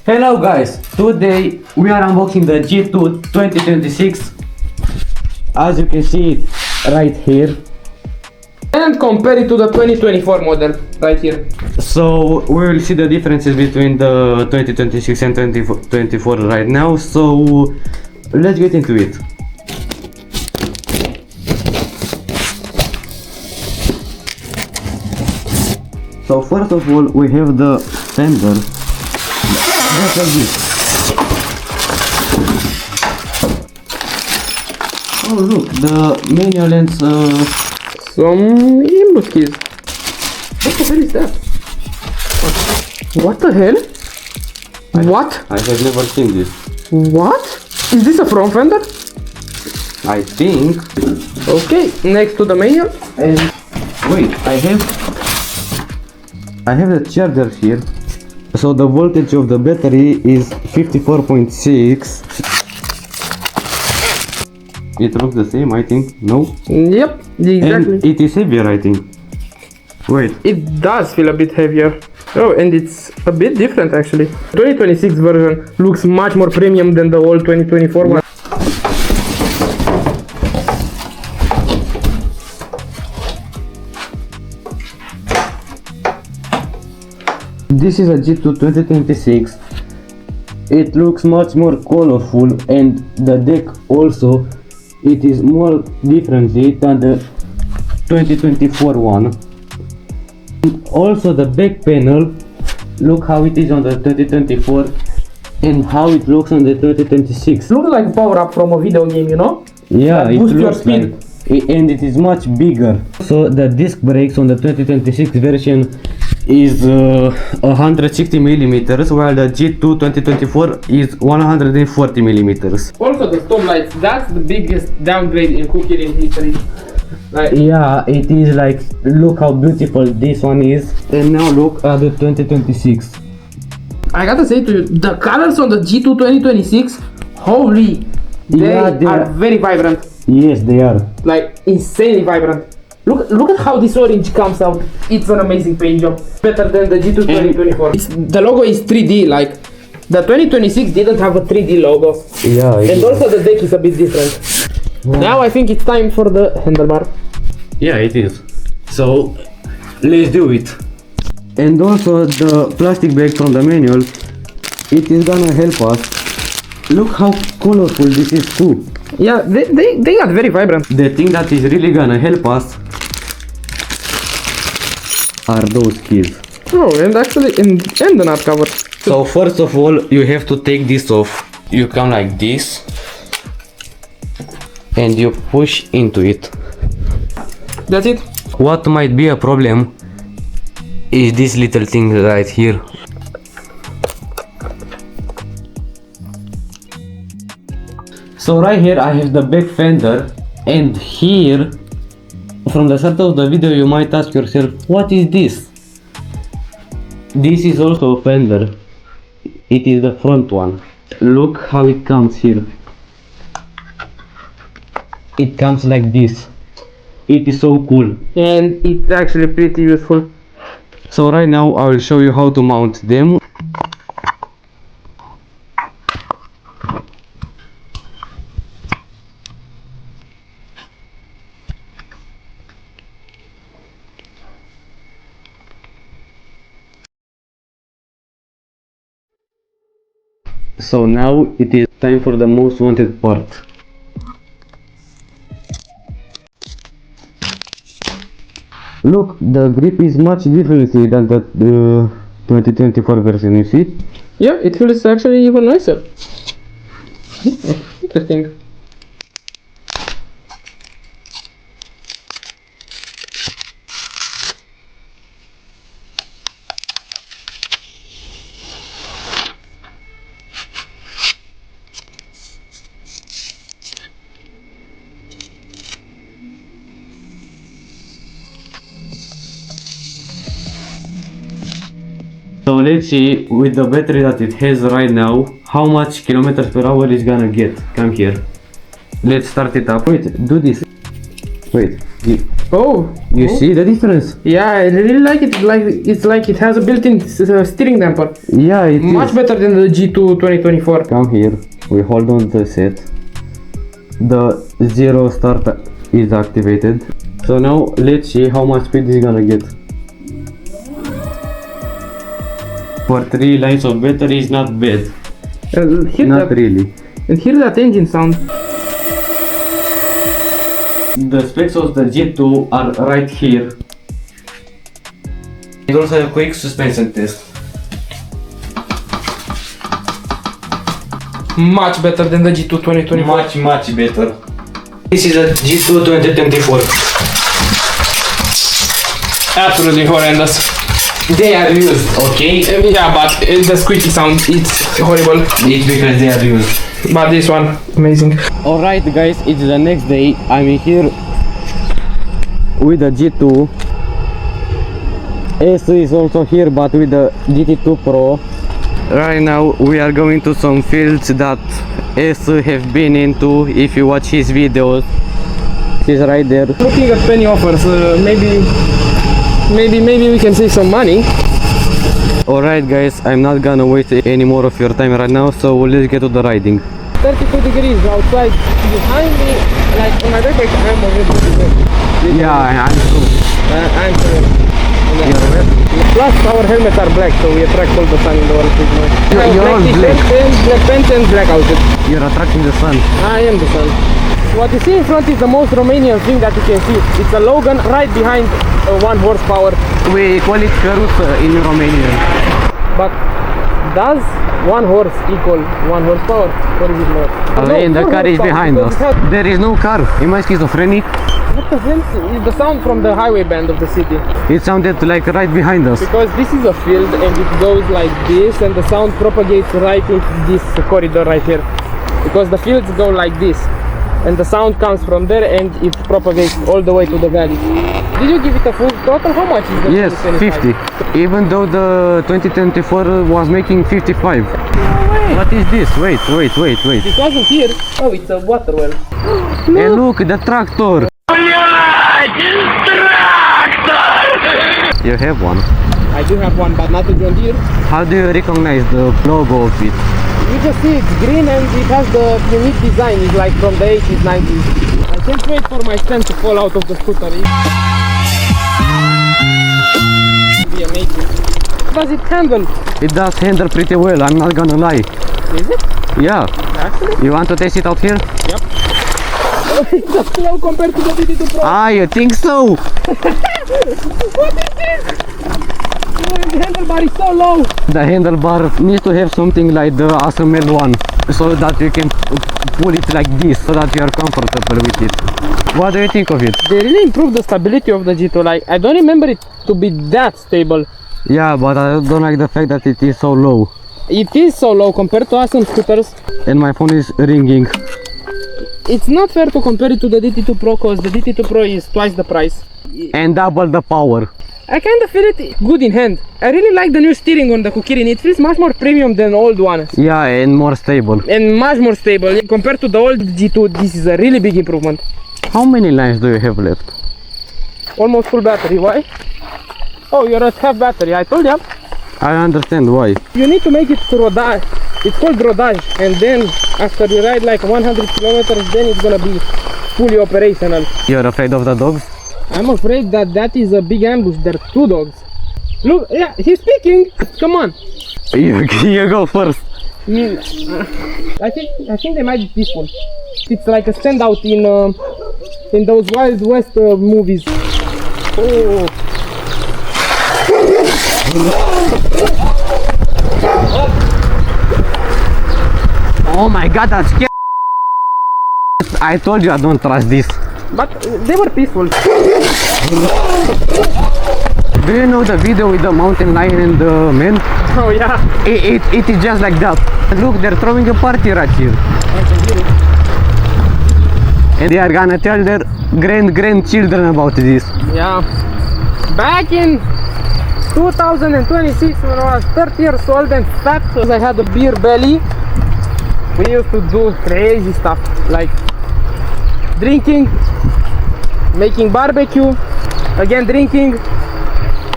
Hello guys, today we are unboxing the G2 2026. As you can see it right here. And compare it to the 2024 model right here. So we will see the differences between the 2026 and 2024 right now. So let's get into it. So first of all we have the fender. Just like this. Oh look, the manual and Some input keys. What the hell is that? What the hell? What? I have never seen this. What? Is this a front fender? I think. Okay, next to the manual. And wait, I have the charger here. So the voltage of the battery is 54.6. It looks the same, I think. No? Yep, exactly. And it is heavier, I think. Wait. It does feel a bit heavier. Oh, and it's a bit different actually. 2026 version looks much more premium than the old 2024 one. This is a G2 2026. It looks much more colorful, and the deck also, it is more differently than the 2024 one. Also the back panel, look how it is on the 2024 and how it looks on the 2026. Looks like power up from a video game, you know? Yeah, That it boosts your looks speed. like, and it is much bigger. So the disc brakes on the 2026 version is 160 millimeters, while the G2 2024 is 140 millimeters. Also the stop lights, that's the biggest downgrade in Kukirin history. Like, Yeah, it is like, look how beautiful this one is. And now look at the 2026. I gotta say to you, the colors on the G2 2026, holy, they Yeah, are very vibrant, Yes, they are. like insanely vibrant. Look at how this orange comes out. It's an amazing paint job. Better than the G2 2024. The logo is 3D, like the 2026 didn't have a 3D logo. Yeah, And also the deck is a bit different. Now I think it's time for the handlebar. yeah, it is. So let's do it. And also the plastic bag from the manual, it is gonna help us. Look how colorful this is too. Yeah, they got very vibrant. The thing that is really gonna help us are those keys. Oh, and actually, and the nut cover. So first of all, you have to take this off. You come like this and you push into it. That's it. What might be a problem is this little thing right here. So right here I have the back fender, and here from the start of the video you might ask yourself, what is this? This is also a fender. It is the front one. Look how it comes here. It comes like this. It is so cool. And it's actually pretty useful. So right now I will show you how to mount them. So now it is time for the most wanted part. Look, the grip is much differently than the 2024 version, you see? Yeah, it feels actually even nicer. Interesting. So let's see, with the battery that it has right now, how much kilometers per hour is gonna get. Come here. Let's start it up. Wait, do this. Wait, Oh. you see the difference? Yeah, I really like it. It's like it has a built-in steering damper. Yeah, it Much is. better than the G2 2024. Come here, we hold on the set. The zero start is activated. So now let's see how much speed is gonna get. For 3 lines of battery is not bad. Not really. And hear that engine sound. The specs of the G2 are right here. It also a quick suspension test. Much better than the G2 2024. Much better. This is a G2 2024. Absolutely horrendous. They are used, okay? Yeah, but the squeaky sound, it's horrible. It's because they are used. But this one, amazing. Alright guys, it's the next day. I'm here with the G2. S is also here but with the GT2 Pro. Right now we are going to some fields that S have been into. If you watch his videos, he's right there. Looking at penny offers, maybe we can save some money. Alright guys, I'm not gonna waste any more of your time right now, so let's get to the riding. 32 degrees outside. Behind me, like on my backpack, I'm already. Yeah, I'm too. I'm sure. You're wet? Plus our helmets are black, so we attract all the sun in the world. You're all black. Black pants and black outfit. You're attracting the sun. I am the sun. What you see in front is the most Romanian thing that you can see. It's a Logan right behind 1 horsepower. We call it Cărut in Romanian. But does 1 horse equal 1 horsepower? Or is it not? And the car is behind us. Because There is no car. Am I schizophrenic? what the hell is the sound from the highway band of the city? It sounded like right behind us. Because this is a field and it goes like this and the sound propagates right into this corridor right here. Because the fields go like this and the sound comes from there and it propagates all the way to the valley. Did you give it a full throttle? How much is the Yes, 2025? 50. Even though the 2024 was making 55. No way. What is this? Wait. It wasn't here. Oh, it's a water well. Hey, look, the tractor. You have one. I do have one, but not a John Deere. How do you recognize the logo of it? You just see it's green and it has the unique design. It's like from the 80s, 90s. I can't wait for my stand to fall out of the scooter. It will be amazing. Does it handle? It does handle pretty well, I'm not gonna lie. Is it? Yeah. Actually? You want to test it out here? Yep. It's slow compared to the GT2 Pro. Ah, you think so? What is this? The handlebar is so low. The handlebar needs to have something like the ASML one, so that you can pull it like this, so that you are comfortable with it. What do you think of it? They really improved the stability of the G2. Like, I don't remember it to be that stable. Yeah, but I don't like the fact that it is so low. It is so low compared to awesome scooters. And my phone is ringing. It's not fair to compare it to the GT2 Pro because the GT2 Pro is twice the price. And double the power. I kind of feel it good in hand. I really like the new steering on the Kukirin. It feels much more premium than old one. Yeah, and more stable. And much more stable. Compared to the old G2, this is a really big improvement. How many lines do you have left? Almost full battery. Why? Oh, you're at half battery. I told you. I understand why. You need to make it to rodage. It's called rodage. And then after you ride like 100 kilometers, then it's gonna be fully operational. You're afraid of the dogs? I'm afraid that is a big ambush. There are 2 dogs. Look, yeah, he's speaking. Come on. You go first. I think they might be peaceful. It's like a standout in those Wild West movies. Oh. Oh my god, that's scary. I told you I don't trust this. But they were peaceful. Do you know the video with the mountain lion and the man? Oh yeah. It is just like that. Look, they're throwing a party right here. I can hear it. And they are gonna tell their grandchildren about this. Yeah. Back in 2026 when I was 30 years old and fat, I had a beer belly. We used to do crazy stuff like drinking making barbecue, again drinking,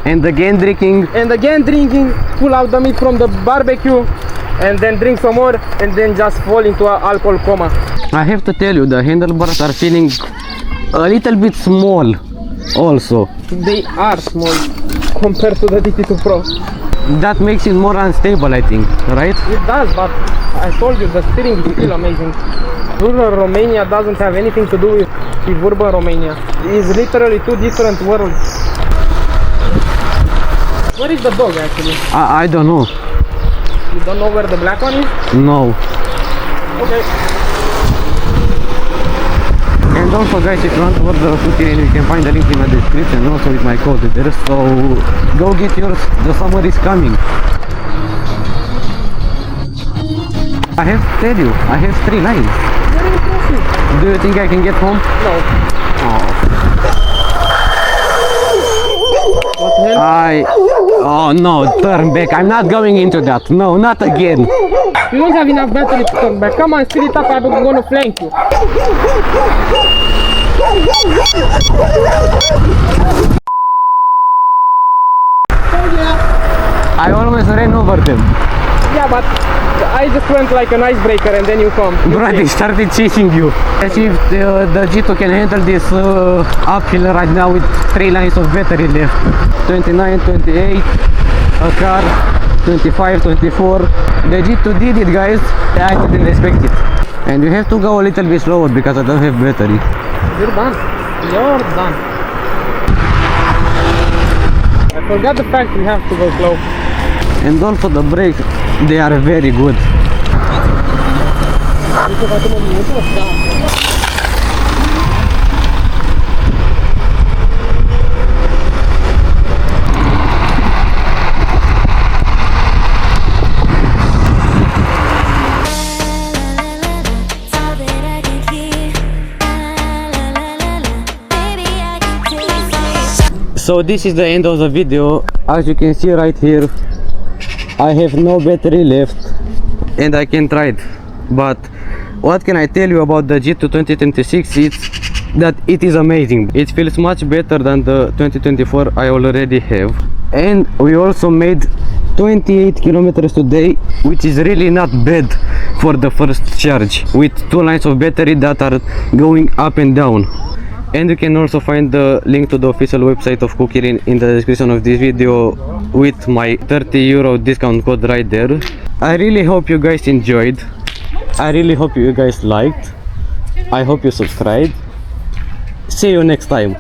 And again drinking. and again drinking, pull out the meat from the barbecue, and then drink some more, and then just fall into an alcohol coma. I have to tell you, the handlebars are feeling a little bit small also. They are small compared to the DT2 Pro. That makes it more unstable, I think, right? It does, but I told you the steering is still amazing. Rural Romania doesn't have anything to do with urban Romania. It is literally two different worlds. Where is the dog actually? I don't know. You don't know where the black one is? No. Okay. And also guys, if you want to order Kukirin, you can find the link in the description, also with my code there. So go get yours, the summer is coming. I have to tell you, I have 3 lines. Very impressive. Do you think I can get home? No. Oh. What the hell? Oh no, turn back. I'm not going into that. No, not again. You don't have enough battery to turn back. Come on, speed it up, I'm gonna flank you. I almost ran over them. Yeah, but I just went like an icebreaker and then you come. Bro, they started chasing you. Let's see if the G2 can handle this uphill right now with 3 lines of battery left. 29, 28, a car, 25, 24. The G2 did it, guys. I didn't expect it. And you have to go a little bit slower because I don't have battery. You're done. You're done. I forgot the fact we have to go slow. And also the brakes, they are very good. So this is the end of the video. As you can see right here, I have no battery left and I can try it. But what can I tell you about the G2 2026? It's that it is amazing. It feels much better than the 2024 I already have. And we also made 28 kilometers today, which is really not bad for the first charge, with 2 lines of battery that are going up and down. And you can also find the link to the official website of Kukirin in the description of this video with my 30 euro discount code right there. I really hope you guys enjoyed. I really hope you guys liked. I hope you subscribed. See you next time.